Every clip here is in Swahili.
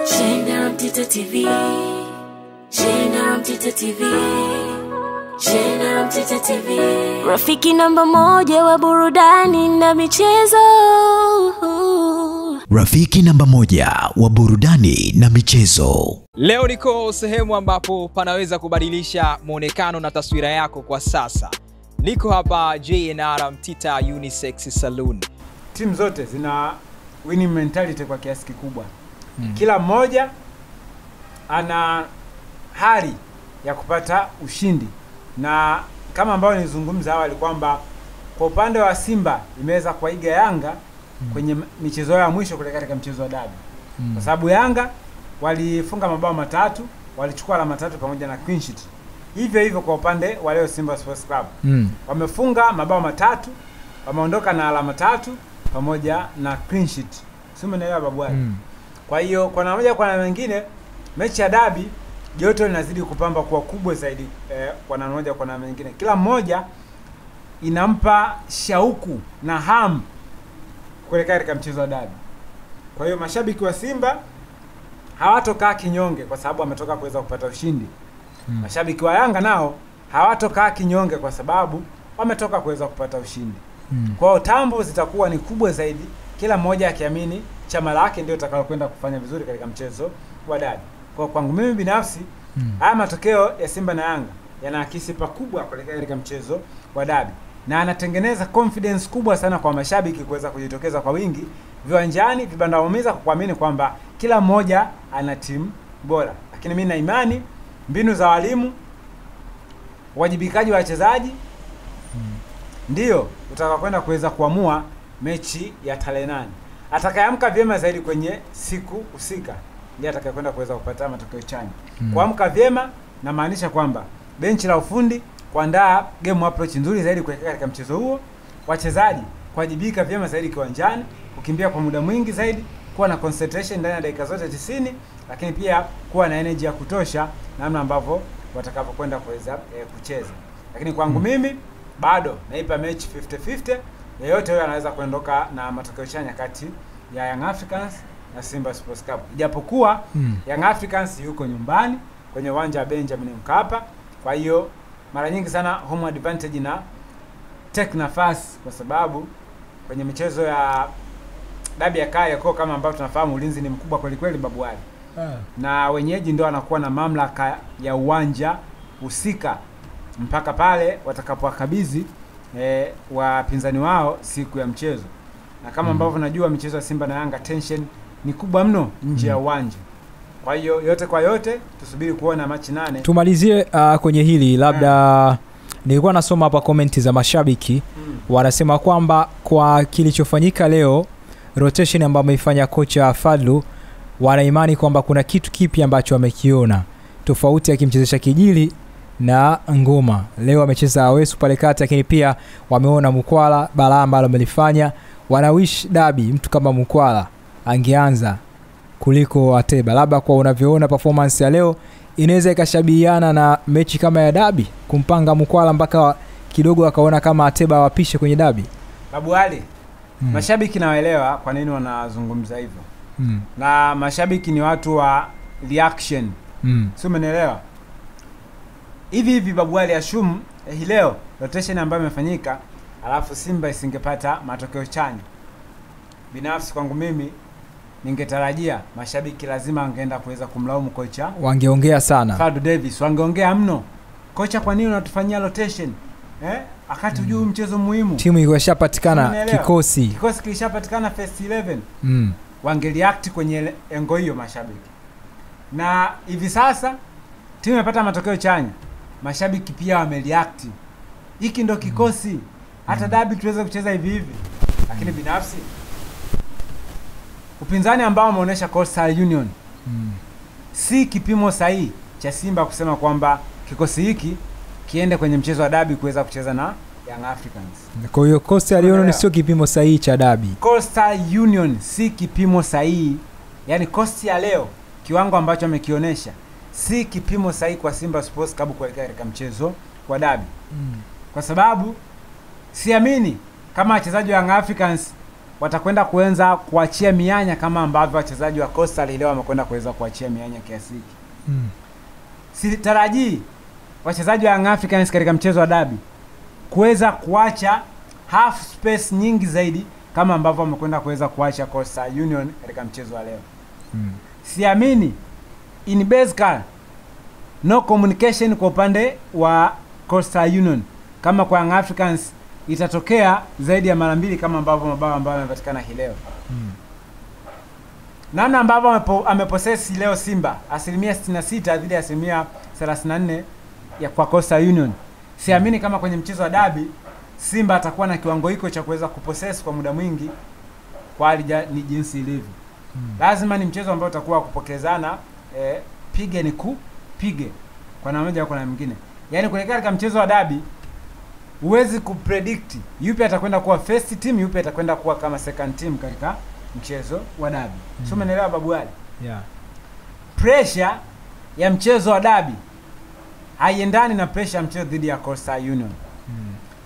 Shena Mtito TV, Shena Mtito TV, Shena Mtito TV, rafiki namba moja wa burudani na michezo. Rafiki namba moja wa burudani na michezo. Leo niko sehemu ambapo panaweza kubadilisha muonekano na taswira yako kwa sasa. Niko hapa JNR Mtita Unisex Saloon. Timu zote zina winning mentality kwa kiasi kikubwa. Kila mmoja ana hali ya kupata ushindi, na kama ambao nilizungumza awali kwamba kwa upande wa Simba imeweza kuiga Yanga kwenye michezo ya mwisho kule katika mchezo wa dabi. Kwa sababu Yanga walifunga mabao matatu, walichukua alama 3 pamoja na clean sheet. Hivyo hivyo kwa upande wa leo Simba Sports Club. Wamefunga mabao matatu, wameondoka na alama 3 pamoja na clean sheet. Sio umeelewa babu wale? Kwa hiyo kwa namna moja kwa namna nyingine mechi ya dabi joto linazidi kupamba kuwa kubwa zaidi kwa namna moja kwa namna nyingine. Kila mmoja inampa shauku na hamu kuelekea katika mchezo wa dabi. Kwa hiyo mashabiki wa Simba hawatokaa kinyonge kwa sababu wametoka kuweza kupata ushindi. Mashabiki wa Yanga nao hawatokaa kinyonge kwa sababu wametoka kuweza kupata ushindi. Kwa hiyo tambo zitakuwa ni kubwa zaidi, kila mmoja akiamini chama lake ndio litakalokwenda kufanya vizuri katika mchezo wa dabi. Kwa kwangu mimi binafsi, haya matokeo ya Simba na Yanga yanaakisi pakubwa kuelekea katika mchezo wa dabi, na anatengeneza confidence kubwa sana kwa mashabiki kuweza kujitokeza kwa wingi viwanjani, vibanda waumiza, kwa kuamini kwamba kila mmoja ana timu bora. Lakini mimi na imani mbinu za walimu, wajibikaji wa wachezaji ndio utakakwenda kuweza kuamua mechi ya tarehe 8. Atakayeamka vyema zaidi kwenye siku husika ndiye atakayekwenda kuweza kupata matokeo chanya. Kuamka vyema na maanisha kwamba benchi la ufundi kuandaa game approach nzuri zaidi kuelekea katika mchezo huo, wachezaji kuwajibika vyema zaidi kiwanjani, kukimbia kwa muda mwingi zaidi, kuwa na concentration ndani ya dakika zote 90, lakini pia kuwa na energy ya kutosha namna ambavyo watakapokwenda kuweza kucheza. Lakini kwangu mimi bado naipa mechi 50-50. Yeyote yule anaweza kuondoka na matokeo chanya kati ya Young Africans na Simba Sports Club. Ijapokuwa Young Africans yuko nyumbani kwenye uwanja wa Benjamin Mkapa. Kwa hiyo mara nyingi sana home advantage na take nafasi, kwa sababu kwenye michezo ya dabi ya Kariakoo kama ambavyo tunafahamu ulinzi ni mkubwa kweli kweli babu wale. Na wenyeji ndio wanakuwa na mamlaka ya uwanja husika mpaka pale watakapowakabidhi wapinzani wao siku ya mchezo. Na kama ambavyo najua michezo ya Simba na Yanga tension ni kubwa mno nje ya uwanja. Kwa hiyo yote kwa yote tusubiri kuona mechi 8. Tumalizie kwenye hili labda nilikuwa nasoma hapa comment za mashabiki wanasema kwamba kwa kilichofanyika leo, rotation ambayo ameifanya kocha Fadlu, wana imani kwamba kuna kitu kipi ambacho wamekiona tofauti akimchezesha Kijili na Ngoma. Leo amecheza Awesu pale kati, lakini pia wameona Mkwala balaa ambalo amelifanya. Wanawish dabi mtu kama Mkwala angeanza kuliko Ateba. Labda kwa unavyoona performance ya leo inaweza ikashabihiana na mechi kama ya dabi, kumpanga Mkwala mpaka kidogo akaona kama Ateba wapishe kwenye dabi. Babu Ali, mashabiki nawaelewa kwa nini wanazungumza hivyo. Na mashabiki ni watu wa reaction. Sio, umeelewa? Hivi Babu Ali assume hii leo rotation ambayo imefanyika alafu Simba isingepata matokeo chanya. Binafsi kwangu mimi ningetarajia mashabiki lazima angeenda kuweza kumlaumu kocha. Wangeongea sana. Fadu Davis wangeongea mno. Kocha, kwa nini unatufanyia rotation? Akati ujue mchezo muhimu. Timu imeshapatikana, kikosi kilishapatikana first 11. Wangereact kwenye engo hiyo mashabiki. Na hivi sasa timu imepata matokeo chanya, mashabiki pia wamereact. Hiki ndo kikosi. Hata dabi tuweze kucheza hivi hivi. Lakini binafsi upinzani ambao umeonyesha Coastal Union si kipimo sahihi cha Simba kusema kwamba kikosi hiki kiende kwenye mchezo wa dabi kuweza kucheza na Young Africans. Kwa hiyo Coastal Union sio kipimo sahihi cha dabi. Coastal Union si kipimo sahihi. Yaani Coastal ya leo kiwango ambacho amekionyesha si kipimo sahihi kwa Simba Sports Club kuelekea katika mchezo wa dabi. Kwa sababu siamini kama wachezaji wa Young Africans watakwenda kuanza kuachia mianya kama ambavyo wachezaji wa Coastal leo wamekwenda kuweza kuachia mianya kiasi hiki. Sitarajii wachezaji wa Young Africans katika mchezo wa dabi kuweza kuacha half space nyingi zaidi kama ambavyo wamekwenda kuweza kuacha Coastal Union katika mchezo wa leo. Siamini in basically no communication kwa upande wa Coastal Union kama kwa Young Africans itatokea zaidi ya mara mbili kama ambavyo mabao ambayo yamepatikana hii leo. Namna ambavyo amepossess leo Simba 66% dhidi ya 34% ya kwa Coastal Union. Siamini kama kwenye mchezo wa dabi Simba atakuwa na kiwango hiko cha kuweza kupossess kwa muda mwingi kwa hali ni jinsi ilivyo. Lazima ni mchezo ambao utakuwa kupokezana pige ni kupige kwa namna moja au kwa nyingine. Yaani kuelekea katika mchezo wa dabi huwezi kupredict yupi atakwenda kuwa first team, yupi atakwenda kuwa kama second team katika mchezo wa dabi. Sio, umeelewa babu Ali? Yeah. Pressure ya mchezo wa dabi haiendani na pressure ya mchezo dhidi ya Coastal Union.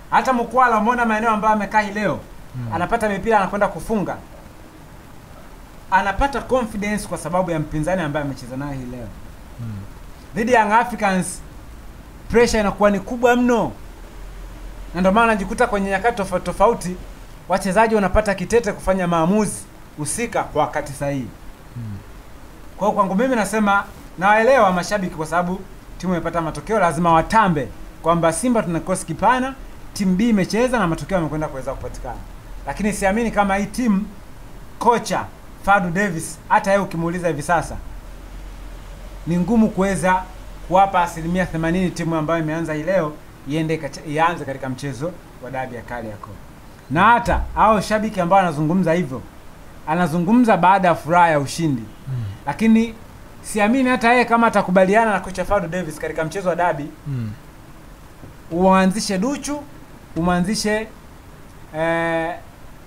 Hata Mkwala umeona maeneo ambayo amekaa hii leo, anapata mipira anakwenda kufunga. Anapata confidence kwa sababu ya mpinzani ambaye amecheza naye hii leo. Dhidi ya Young Africans pressure inakuwa ni kubwa mno. Na ndio maana najikuta kwenye nyakati tofauti wachezaji wanapata kitete kufanya maamuzi husika kwa wakati sahihi. Kwa hiyo kwangu mimi nasema nawaelewa mashabiki kwa sababu timu imepata matokeo, lazima watambe kwamba Simba tuna kikosi kipana, timu B imecheza na matokeo yamekwenda kuweza kupatikana. Lakini siamini kama hii timu kocha Fadu Davis hata yeye ukimuuliza hivi sasa ni ngumu kuweza kuwapa 80% timu ambayo imeanza hii leo ianze katika mchezo wa dabi ya Kariakoo. Na hata hao shabiki ambao anazungumza hivyo anazungumza baada ya furaha ya ushindi. Lakini siamini hata yeye kama atakubaliana na kocha Fadu Davis katika mchezo wa dabi uanzishe Duchu, umwanzishe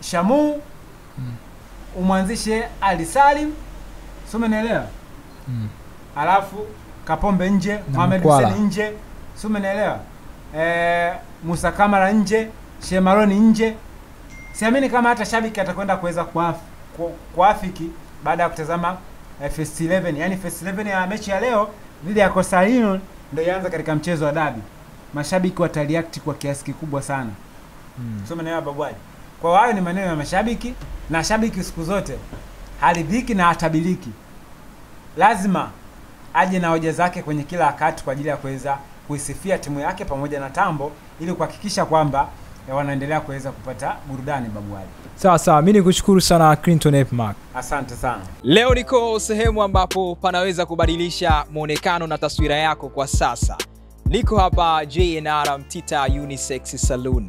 Shamu, umwanzishe Ali Salim, sio, umeelewa? Alafu Kapombe nje, Mohamed Hussein nje, sio, umeelewa? Musa Kamara nje, Shemaroni nje. Siamini kama hata shabiki atakwenda kuweza kuafiki baada ya kutazama first 11. Yaani first 11 ya mechi ya leo dhidi ya Coastal Union ndio ianza katika mchezo wa dabi. Mashabiki watareact kwa kiasi kikubwa sana. Sio, umeelewa babwaji? Kwa hayo ni maneno ya mashabiki, na shabiki siku zote haridhiki na atabiliki. Lazima aje na hoja zake kwenye kila wakati kwa ajili ya kuweza kuisifia timu yake pamoja na tambo ili kuhakikisha kwamba wanaendelea kuweza kupata burudani babwali. Sawa, mimi nikushukuru sana Clinton Epmark. Asante sana. Leo niko sehemu ambapo panaweza kubadilisha muonekano na taswira yako kwa sasa. Niko hapa JNR Mtita Unisex Saloon.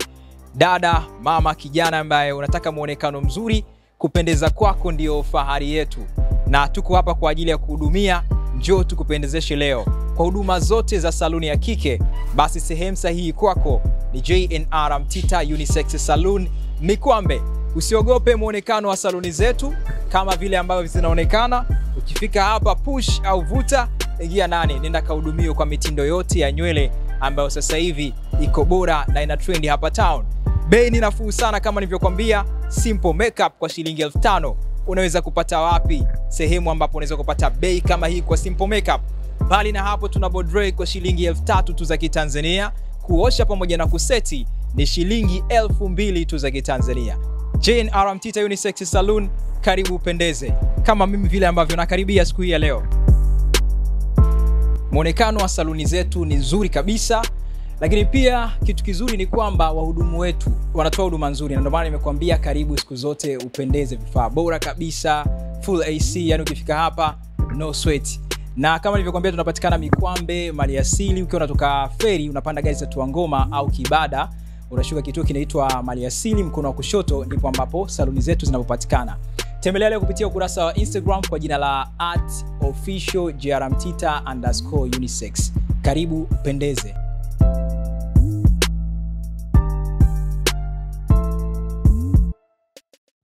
Dada, mama, kijana ambaye unataka muonekano mzuri, kupendeza kwako ndio fahari yetu. Na tuko hapa kwa ajili ya kuhudumia, njoo tukupendezeshe leo. Kwa huduma zote za saluni ya kike, basi sehemu sahihi kwako ni JNR Mtita Unisex Saloon Mikwambe. Usiogope muonekano wa saluni zetu kama vile ambavyo zinaonekana. Ukifika hapa push au vuta, ingia nani, nenda kahudumiwe kwa mitindo yote ya nywele ambayo sasa hivi iko bora na ina trend hapa town. Bei ni nafuu sana kama nilivyokuambia, simple makeup kwa shilingi 5,000. Unaweza kupata wapi sehemu ambapo unaweza kupata bei kama hii kwa simple makeup? Bali na hapo tuna bodre kwa shilingi 3,000 tu za Kitanzania. Kuosha pamoja na kuseti ni shilingi 2,000 tu za Kitanzania. JNR Mtita Unisex Saloon, karibu upendeze kama mimi vile ambavyo nakaribia siku hii ya leo. Muonekano wa saluni zetu ni nzuri kabisa, lakini pia kitu kizuri ni kwamba wahudumu wetu wanatoa huduma nzuri, na ndio maana nimekuambia karibu siku zote upendeze. Vifaa bora kabisa, full AC, yani ukifika hapa no sweat. Na kama nilivyokuambia tunapatikana Mikwambe, Maliasili. Ukiwa unatoka feri unapanda gari za Tuangoma au Kibada, unashuka kituo kinaitwa Maliasili, mkono wa kushoto ndipo ambapo saluni zetu zinapopatikana. Tembelea leo kupitia ukurasa wa Instagram kwa jina la @officialgrmtita_unisex. Karibu upendeze.